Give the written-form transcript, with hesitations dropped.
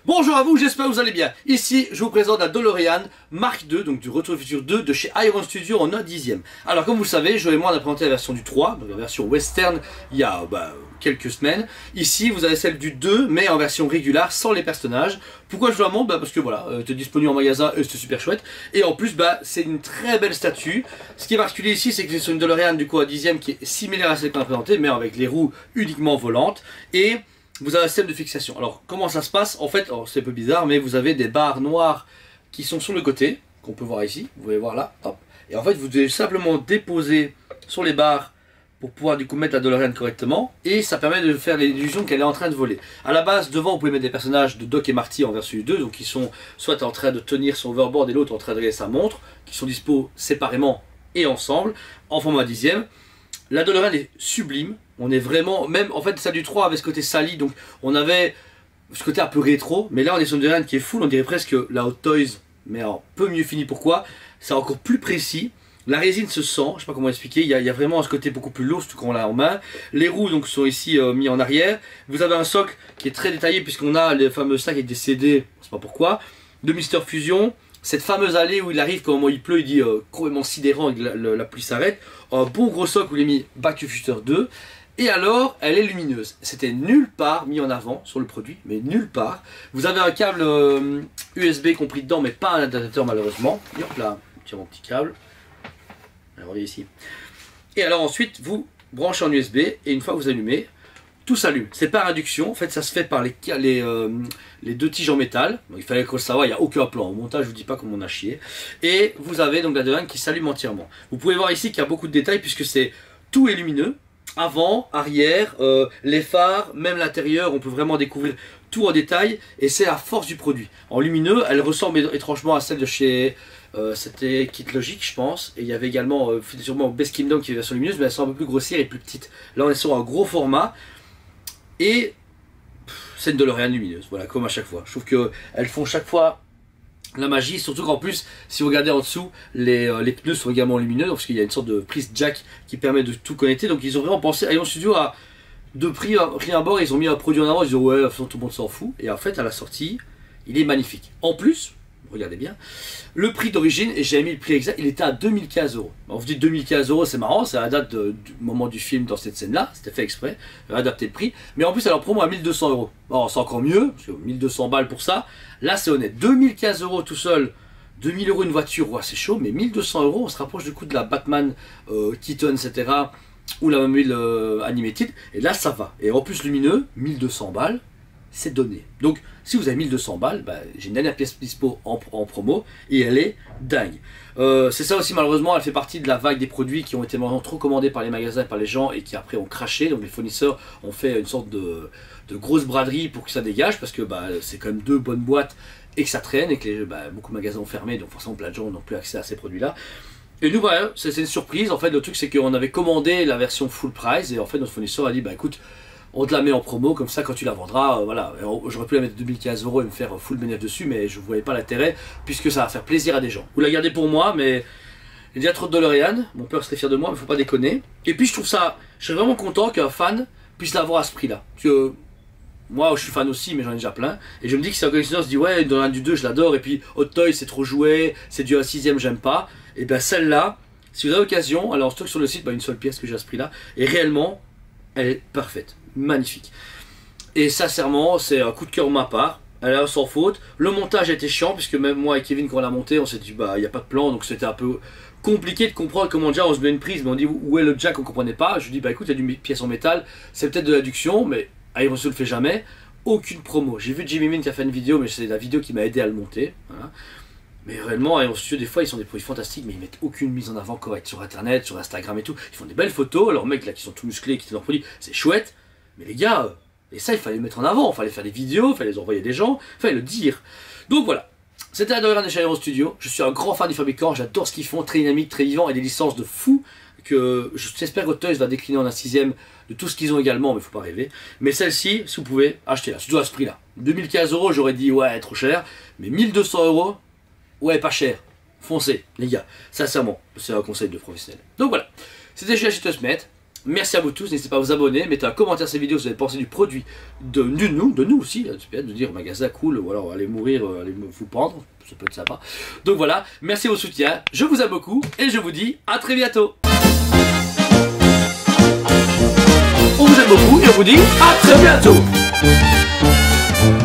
Bonjour à vous, j'espère que vous allez bien. Ici, je vous présente la DeLorean Mark II, donc du Retour du futur 2 de chez Iron Studio en un dixième. Alors comme vous le savez, Joe et moi on a présenté la version du 3, donc la version western, il y a quelques semaines. Ici, vous avez celle du 2, mais en version régulière, sans les personnages. Pourquoi je vous la montre? Parce que voilà, c'était disponible en magasin et c'était super chouette. Et en plus, c'est une très belle statue. Ce qui est particulier ici, c'est que c'est sur une DeLorean du coup à dixième qui est similaire à celle qu'on a présentée, mais avec les roues uniquement volantes. Et vous avez un système de fixation. Alors, comment ça se passe? En fait, c'est un peu bizarre, mais vous avez des barres noires qui sont sur le côté, qu'on peut voir ici. Vous pouvez voir là, hop. Et en fait, vous devez simplement déposer sur les barres pour pouvoir du coup mettre la DeLorean correctement. Et ça permet de faire l'illusion qu'elle est en train de voler. À la base, devant, vous pouvez mettre des personnages de Doc et Marty en version 2, donc qui sont soit en train de tenir son overboard et l'autre en train de regarder sa montre, qui sont dispo séparément et ensemble, en format dixième. La DeLorean est sublime. On est vraiment, même en fait, celle du 3 avait ce côté sali, donc on avait ce côté un peu rétro, mais là on est sur une DeLorean qui est full, on dirait presque la Hot Toys, mais un peu mieux fini. Pourquoi? C'est encore plus précis. La résine se sent, je sais pas comment expliquer, il y a vraiment ce côté beaucoup plus lourd, surtout quand on l'a en main. Les roues donc sont ici mis en arrière. Vous avez un socle qui est très détaillé puisqu'on a les fameux sacs avec des CD, je sais pas pourquoi, de Mister Fusion. Cette fameuse allée où il arrive quand il pleut, il dit complètement sidérant et que la pluie s'arrête. Un bon gros socle où il est mis Back to the Future 2. Et alors, elle est lumineuse. C'était nulle part mis en avant sur le produit, mais nulle part. Vous avez un câble USB compris dedans, mais pas un adaptateur malheureusement. Et hop là, tiens mon petit câble. Alors, regardez ici. Et alors ensuite, vous branchez en USB et une fois que vous allumez, tout s'allume. C'est par induction. En fait, ça se fait par les deux tiges en métal. Donc, il fallait qu'on le sache. Il n'y a aucun plan. Au montage, je vous dis pas comment on a chié. Et vous avez donc la DeLorean qui s'allume entièrement. Vous pouvez voir ici qu'il y a beaucoup de détails puisque tout est lumineux. Avant, arrière, les phares, même l'intérieur, on peut vraiment découvrir tout en détail et c'est la force du produit. En lumineux, elle ressemble étrangement à celle de chez, c'était Kit Logic je pense, et il y avait également sûrement Best Kingdom qui est version lumineuse, mais elles sont un peu plus grossières et plus petites. Là on est sur un gros format et c'est une DeLorean lumineuse, voilà, comme à chaque fois. Je trouve qu'elles font chaque fois la magie, surtout qu'en plus, si vous regardez en dessous, les pneus sont également lumineux, parce qu'il y a une sorte de prise jack qui permet de tout connecter. Donc ils ont vraiment pensé, Iron Studio a de prix à bord, ils ont mis un produit en avant, ils disent ouais, tout le monde s'en fout. Et en fait, à la sortie, il est magnifique. En plus, regardez bien, le prix d'origine, et j'ai mis le prix exact, il était à 2015 €. On vous dit 2015 € c'est marrant, c'est à la date du moment du film dans cette scène-là, c'était fait exprès, adapter le prix. Mais en plus, elle en promo à 1200 €. Bon, c'est encore mieux, parce que 1200 balles pour ça, là c'est honnête. 2015 € tout seul, 2000 € une voiture, ouais, c'est chaud, mais 1200 €, on se rapproche du coup de la Batman, Keaton, etc. ou la mobile Animated, et là ça va. Et en plus lumineux, 1200 balles, c'est donné. Donc si vous avez 1200 balles, j'ai une dernière pièce dispo en promo et elle est dingue. C'est ça aussi, malheureusement, elle fait partie de la vague des produits qui ont été maintenant trop commandés par les magasins et par les gens et qui après ont craché. Donc les fournisseurs ont fait une sorte de grosse braderie pour que ça dégage, parce que c'est quand même deux bonnes boîtes et que ça traîne et que beaucoup de magasins ont fermé, donc forcément plein de gens n'ont plus accès à ces produits là. Et nous voilà, c'est une surprise. En fait, le truc c'est qu'on avait commandé la version full price et en fait notre fournisseur a dit écoute, on te la met en promo, comme ça quand tu la vendras, voilà. J'aurais pu la mettre 2015 € et me faire full bénéfice dessus, mais je ne voyais pas l'intérêt, puisque ça va faire plaisir à des gens. Vous la gardez pour moi, mais il y a déjà trop de DeLorean, mon père serait fier de moi, mais faut pas déconner. Et puis je trouve ça, je serais vraiment content qu'un fan puisse l'avoir à ce prix-là. Parce que moi je suis fan aussi, mais j'en ai déjà plein. Et je me dis que si un collectionneur se dit ouais, DeLorean du 2 je l'adore, et puis Hot Toys c'est trop joué, c'est du 6ème j'aime pas, et bien celle-là, si vous avez l'occasion, alors en stock sur le site, une seule pièce que j'ai à ce prix-là, et réellement, elle est parfaite. Magnifique. Et sincèrement, c'est un coup de cœur de ma part. Elle est sans faute. Le montage était chiant, puisque même moi et Kevin, quand on l'a monté, on s'est dit, il n'y a pas de plan, donc c'était un peu compliqué de comprendre comment déjà on se met une prise, mais on dit où est le jack, on comprenait pas. Je lui dis, écoute, il y a une pièce en métal, c'est peut-être de l'adduction, mais Iron Studio le fait jamais. Aucune promo. J'ai vu Jimmy Min qui a fait une vidéo, mais c'est la vidéo qui m'a aidé à le monter. Voilà. Mais réellement, Iron Studio, des fois, ils sont des produits fantastiques, mais ils mettent aucune mise en avant correcte sur Internet, sur Instagram et tout. Ils font des belles photos, leurs mecs là qui sont tout musclés, qui sont leurs produits, c'est chouette. Mais les gars, et ça il fallait le mettre en avant, il fallait faire des vidéos, il fallait les envoyer à des gens, il fallait le dire. Donc voilà, c'était la DeLorean de chez Iron Studio. Je suis un grand fan du fabricant, j'adore ce qu'ils font, très dynamique, très vivant, et des licences de fou que j'espère que Toys va décliner en un 6ème de tout ce qu'ils ont également, mais il faut pas rêver. Mais celle-ci, si vous pouvez, achetez-la, surtout à ce prix-là. 2015 € j'aurais dit ouais, trop cher, mais 1200 €, ouais, pas cher. Foncez, les gars, sincèrement, c'est un conseil de professionnel. Donc voilà, c'était chez Toys. Merci à vous tous, n'hésitez pas à vous abonner, mettez un commentaire sur cette vidéo si vous avez pensé du produit de nous aussi, c'est peut-être de dire magasin cool, ou alors allez mourir, allez vous pendre, ça peut être sympa. Donc voilà, merci de votre soutien, je vous aime beaucoup, et je vous dis à très bientôt. On vous aime beaucoup, et on vous dit à très bientôt.